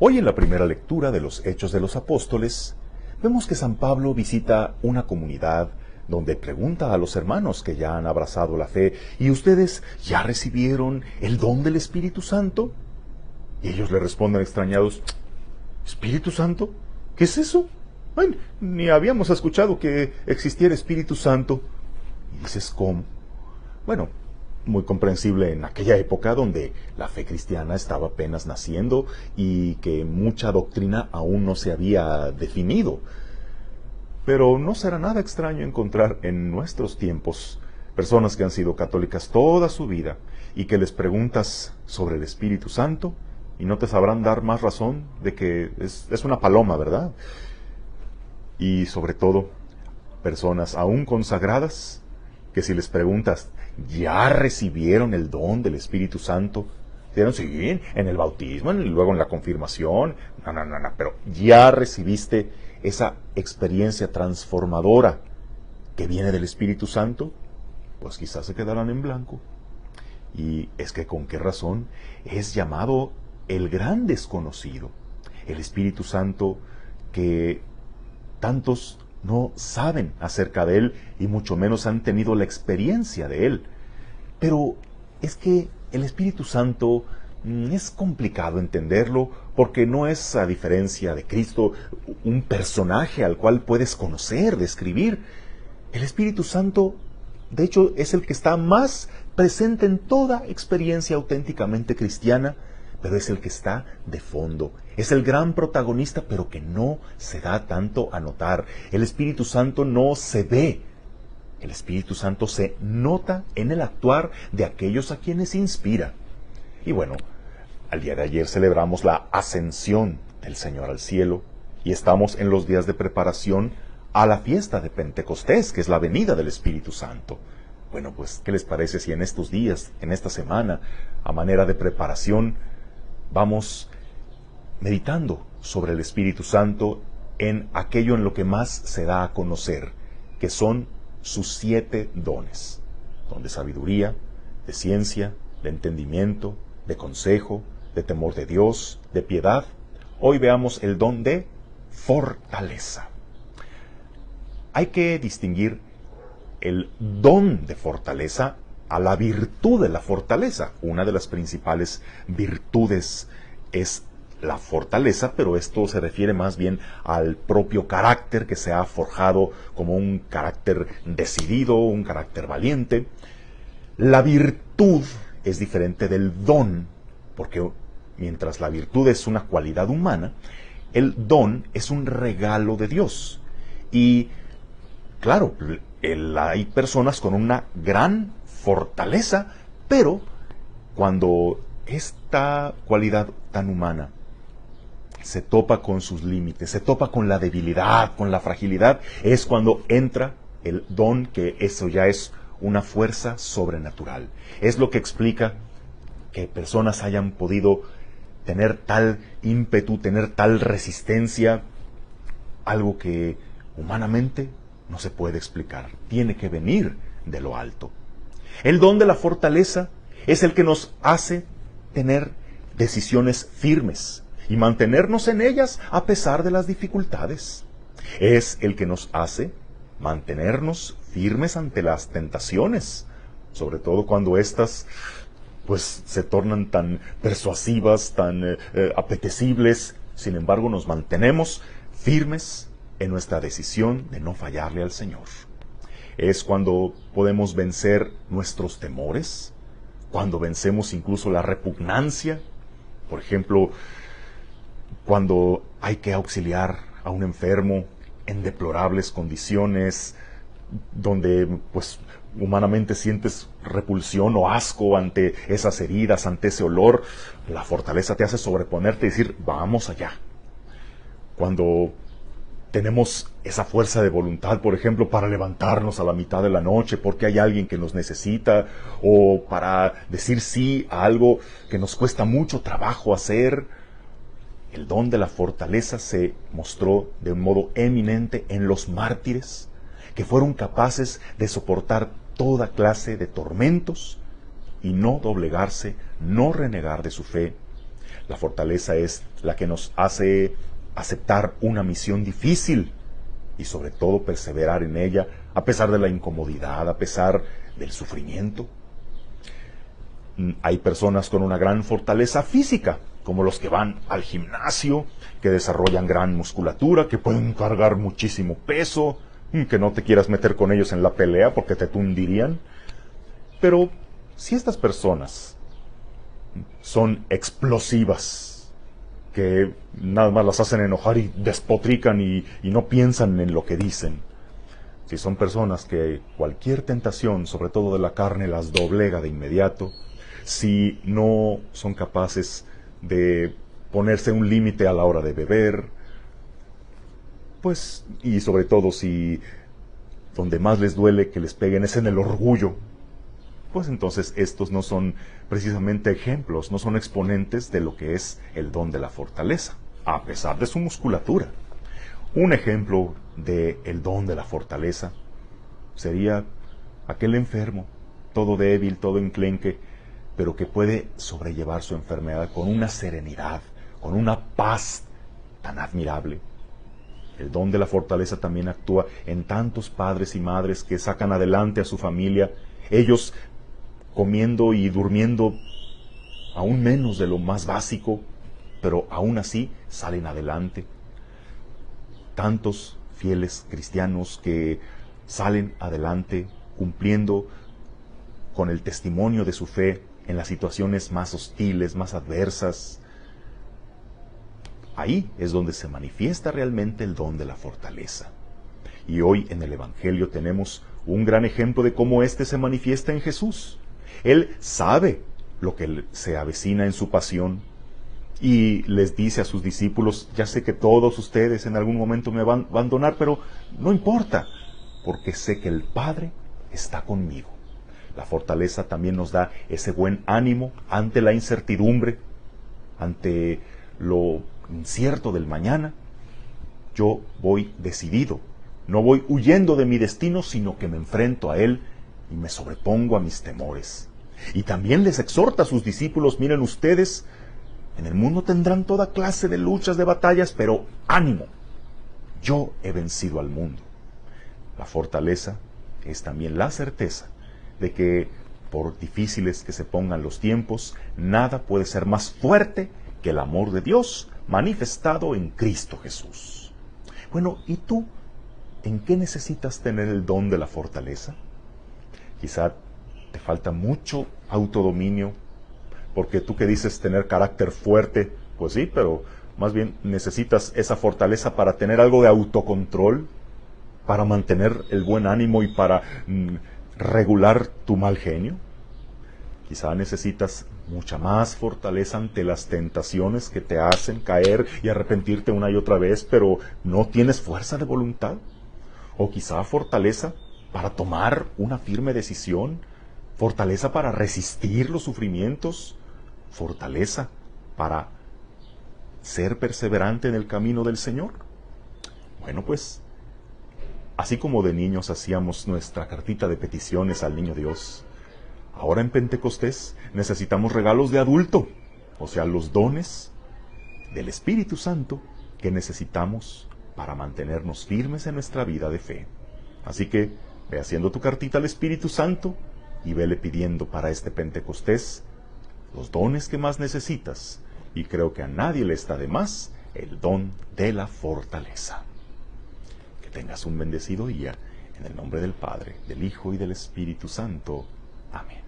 Hoy en la primera lectura de los Hechos de los Apóstoles, vemos que San Pablo visita una comunidad donde pregunta a los hermanos que ya han abrazado la fe: ¿y ustedes ya recibieron el don del Espíritu Santo? Y ellos le responden extrañados: ¿Espíritu Santo? ¿Qué es eso? Ay, ni habíamos escuchado que existiera Espíritu Santo. Y dices, ¿cómo? Bueno, muy comprensible en aquella época donde la fe cristiana estaba apenas naciendo y que mucha doctrina aún no se había definido. Pero no será nada extraño encontrar en nuestros tiempos personas que han sido católicas toda su vida y que les preguntas sobre el Espíritu Santo y no te sabrán dar más razón de que es una paloma, ¿verdad? Y sobre todo, personas aún consagradas que si les preguntas: ¿ya recibieron el don del Espíritu Santo? Dirán: sí, en el bautismo, luego en la confirmación. No, pero ¿ya recibiste esa experiencia transformadora que viene del Espíritu Santo? Pues quizás se quedarán en blanco. Y es que ¿con qué razón es llamado el gran desconocido? El Espíritu Santo, que tantos no saben acerca de él y mucho menos han tenido la experiencia de él. Pero es que el Espíritu Santo es complicado entenderlo porque no es, a diferencia de Cristo, un personaje al cual puedes conocer, describir. El Espíritu Santo, de hecho, es el que está más presente en toda experiencia auténticamente cristiana, pero es el que está de fondo. Es el gran protagonista, pero que no se da tanto a notar. El Espíritu Santo no se ve. El Espíritu Santo se nota en el actuar de aquellos a quienes inspira. Y bueno, al día de ayer celebramos la ascensión del Señor al cielo y estamos en los días de preparación a la fiesta de Pentecostés, que es la venida del Espíritu Santo. Bueno, pues, ¿qué les parece si en estos días, en esta semana, a manera de preparación, vamos meditando sobre el Espíritu Santo en aquello en lo que más se da a conocer, que son sus 7 dones: don de sabiduría, de ciencia, de entendimiento, de consejo, de temor de Dios, de piedad. Hoy veamos el don de fortaleza. Hay que distinguir el don de fortaleza a la virtud de la fortaleza. Una de las principales virtudes es la fortaleza, pero esto se refiere más bien al propio carácter que se ha forjado como un carácter decidido, un carácter valiente. La virtud es diferente del don, porque mientras la virtud es una cualidad humana, el don es un regalo de Dios. Y claro, hay personas con una gran fortaleza, pero cuando esta cualidad tan humana se topa con sus límites, se topa con la debilidad, con la fragilidad, es cuando entra el don, que eso ya es una fuerza sobrenatural. Es lo que explica que personas hayan podido tener tal ímpetu, tener tal resistencia, algo que humanamente no se puede explicar, tiene que venir de lo alto. El don de la fortaleza es el que nos hace tener decisiones firmes y mantenernos en ellas a pesar de las dificultades. Es el que nos hace mantenernos firmes ante las tentaciones, sobre todo cuando éstas pues se tornan tan persuasivas, tan apetecibles. Sin embargo, nos mantenemos firmes en nuestra decisión de no fallarle al Señor. Es cuando podemos vencer nuestros temores, cuando vencemos incluso la repugnancia. Por ejemplo, cuando hay que auxiliar a un enfermo en deplorables condiciones, donde pues humanamente sientes repulsión o asco ante esas heridas, ante ese olor, la fortaleza te hace sobreponerte y decir: vamos allá. Cuando tenemos esa fuerza de voluntad, por ejemplo, para levantarnos a la mitad de la noche porque hay alguien que nos necesita, o para decir sí a algo que nos cuesta mucho trabajo hacer. El don de la fortaleza se mostró de un modo eminente en los mártires, que fueron capaces de soportar toda clase de tormentos y no doblegarse, no renegar de su fe. La fortaleza es la que nos hace aceptar una misión difícil y sobre todo perseverar en ella a pesar de la incomodidad, a pesar del sufrimiento. Hay personas con una gran fortaleza física, como los que van al gimnasio, que desarrollan gran musculatura, que pueden cargar muchísimo peso, que no te quieras meter con ellos en la pelea porque te tundirían. Pero si estas personas son explosivas, que nada más las hacen enojar y despotrican y no piensan en lo que dicen, si son personas que cualquier tentación, sobre todo de la carne, las doblega de inmediato, si no son capaces de ponerse un límite a la hora de beber, pues, y sobre todo si donde más les duele que les peguen es en el orgullo, pues entonces estos no son precisamente ejemplos, no son exponentes de lo que es el don de la fortaleza, a pesar de su musculatura. Un ejemplo de el don de la fortaleza sería aquel enfermo, todo débil, todo enclenque, pero que puede sobrellevar su enfermedad con una serenidad, con una paz tan admirable. El don de la fortaleza también actúa en tantos padres y madres que sacan adelante a su familia, ellos comiendo y durmiendo aún menos de lo más básico, pero aún así salen adelante. Tantos fieles cristianos que salen adelante cumpliendo con el testimonio de su fe en las situaciones más hostiles, más adversas. Ahí es donde se manifiesta realmente el don de la fortaleza. Y hoy en el Evangelio tenemos un gran ejemplo de cómo éste se manifiesta en Jesús. Él sabe lo que se avecina en su pasión y les dice a sus discípulos: ya sé que todos ustedes en algún momento me van a abandonar, pero no importa, porque sé que el Padre está conmigo. La fortaleza también nos da ese buen ánimo ante la incertidumbre, ante lo incierto del mañana. Yo voy decidido, no voy huyendo de mi destino, sino que me enfrento a él y me sobrepongo a mis temores. Y también les exhorta a sus discípulos: miren ustedes, en el mundo tendrán toda clase de luchas, de batallas, pero ánimo, yo he vencido al mundo. La fortaleza es también la certeza de que, por difíciles que se pongan los tiempos, nada puede ser más fuerte que el amor de Dios manifestado en Cristo Jesús. Bueno, ¿y tú en qué necesitas tener el don de la fortaleza? Quizá te falta mucho autodominio, porque tú que dices tener carácter fuerte, pues sí, pero más bien necesitas esa fortaleza para tener algo de autocontrol, para mantener el buen ánimo y para regular tu mal genio. Quizá necesitas mucha más fortaleza ante las tentaciones que te hacen caer y arrepentirte una y otra vez, pero no tienes fuerza de voluntad. O quizá fortaleza para tomar una firme decisión, fortaleza para resistir los sufrimientos, fortaleza para ser perseverante en el camino del Señor. Bueno, pues, así como de niños hacíamos nuestra cartita de peticiones al Niño Dios, ahora en Pentecostés necesitamos regalos de adulto, o sea, los dones del Espíritu Santo que necesitamos para mantenernos firmes en nuestra vida de fe. Así que ve haciendo tu cartita al Espíritu Santo y vele pidiendo para este Pentecostés los dones que más necesitas, y creo que a nadie le está de más el don de la fortaleza. Que tengas un bendecido día, en el nombre del Padre, del Hijo y del Espíritu Santo. Amén.